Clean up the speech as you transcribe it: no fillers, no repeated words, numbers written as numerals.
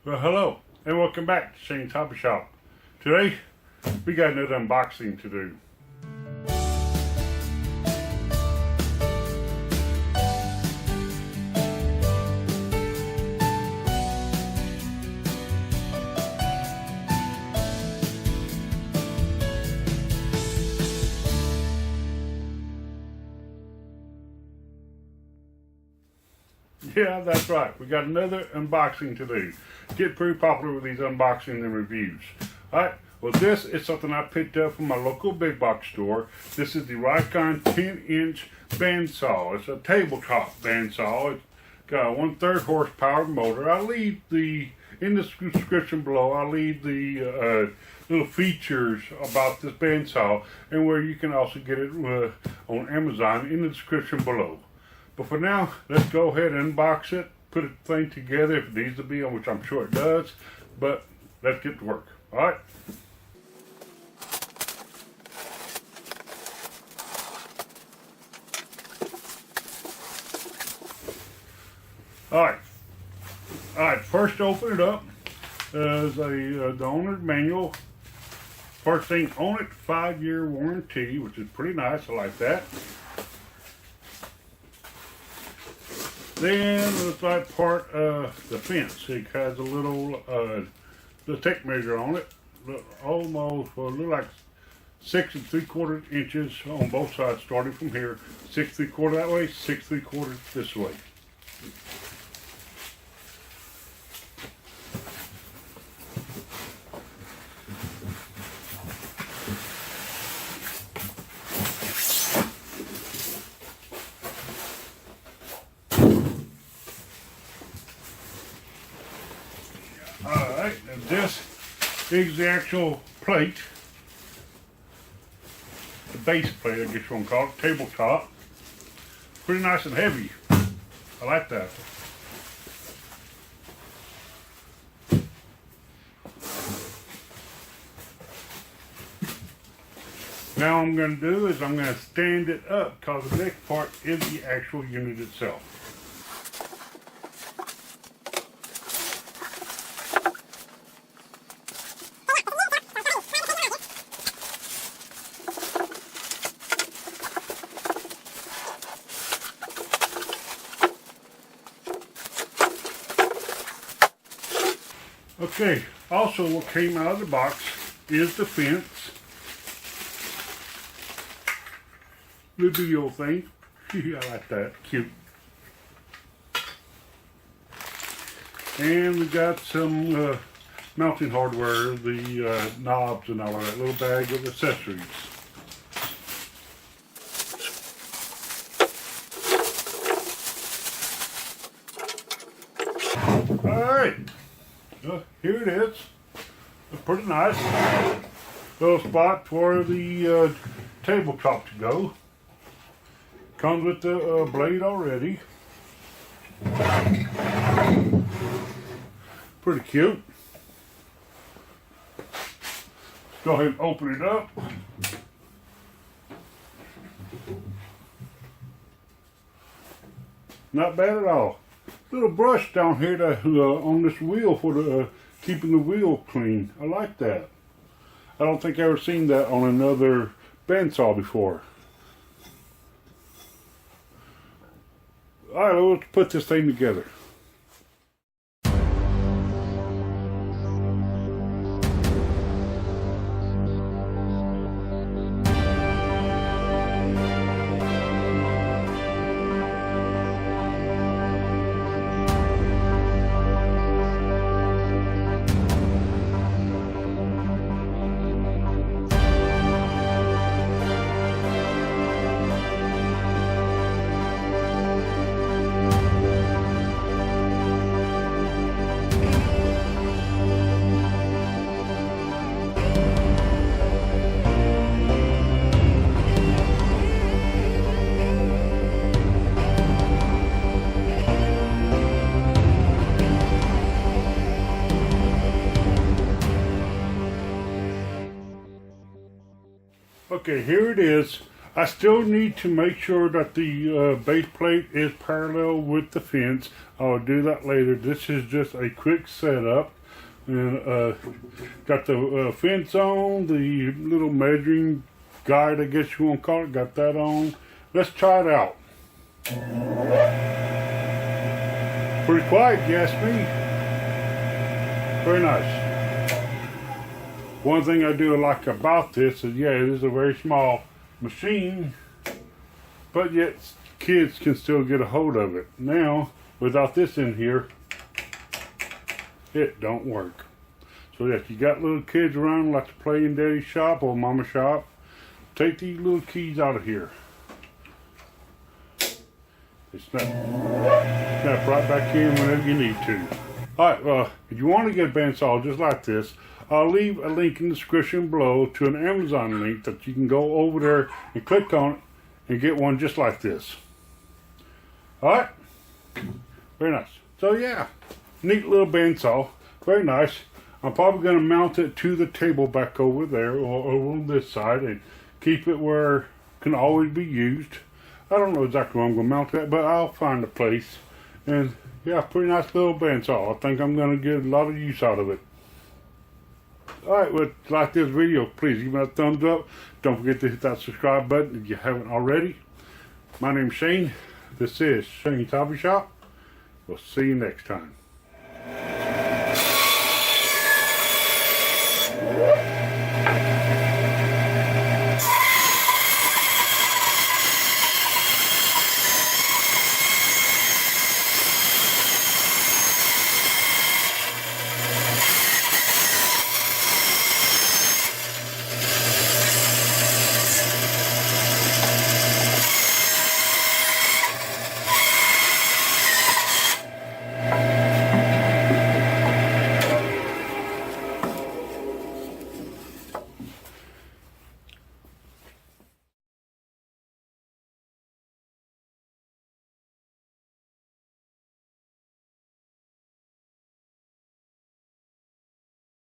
Well, hello and welcome back to Shaneshobbyshop. Today we got another unboxing to do. Yeah, that's right. We got another unboxing to do. Get pretty popular with these unboxing and reviews. Alright, well this is something I picked up from my local big box store. This is the Rikon 10-inch bandsaw. It's a tabletop bandsaw. It's got a 1/3 horsepower motor. I'll leave in the description below, I'll leave the little features about this bandsaw and where you can also get it on Amazon in the description below. But for now, let's go ahead and unbox it, put the thing together if it needs to be, which I'm sure it does, but let's get to work. Alright? Alright, first open it up is the owner's manual. First thing on it, 5-year warranty, which is pretty nice, I like that. Then it looks like part of the fence. It has a little the tape measure on it, almost look like 6 3/4 inches on both sides, starting from here. 6 3/4 that way, 6 3/4 this way. Alright, and this is the actual plate, the base plate, I guess you want to call it, tabletop. Pretty nice and heavy. I like that. Now what I'm going to do is I'm going to stand it up because the next part is the actual unit itself. Okay, also what came out of the box is the fence. Little bitty old thing. I like that, cute. And we got some mounting hardware, the knobs and all of that, little bag of accessories. Alright. Here it is. It's pretty nice. Little spot for the tabletop to go. Comes with the blade already. Pretty cute. Let's go ahead and open it up. Not bad at all. Little brush down here to, on this wheel for the keeping the wheel clean. I like that. I don't think I've ever seen that on another bandsaw before. Alright, let's put this thing together. Okay, here it is. I still need to make sure that the base plate is parallel with the fence. I'll do that later. This is just a quick setup. And got the fence on, the little measuring guide, I guess you want to call it, got that on. Let's try it out. Pretty quiet, if you ask me. Very nice. One thing I do like about this is, yeah, it is a very small machine, but yet kids can still get a hold of it. Now, without this in here, it don't work. So yeah, if you got little kids around like to play in daddy's shop or mama's shop, take these little keys out of here. Snap right back in whenever you need to. Alright, if you want to get a bandsaw just like this, I'll leave a link in the description below to an Amazon link that you can go over there and click on it and get one just like this. Alright? Very nice. So yeah, neat little bandsaw. Very nice. I'm probably going to mount it to the table back over there or over on this side and keep it where it can always be used. I don't know exactly where I'm going to mount that, but I'll find a place. And yeah, pretty nice little bandsaw. I think I'm going to get a lot of use out of it. Alright, well, if you like this video, please give me a thumbs up. Don't forget to hit that subscribe button if you haven't already. My name's Shane. This is Shaneshobbyshop. We'll see you next time.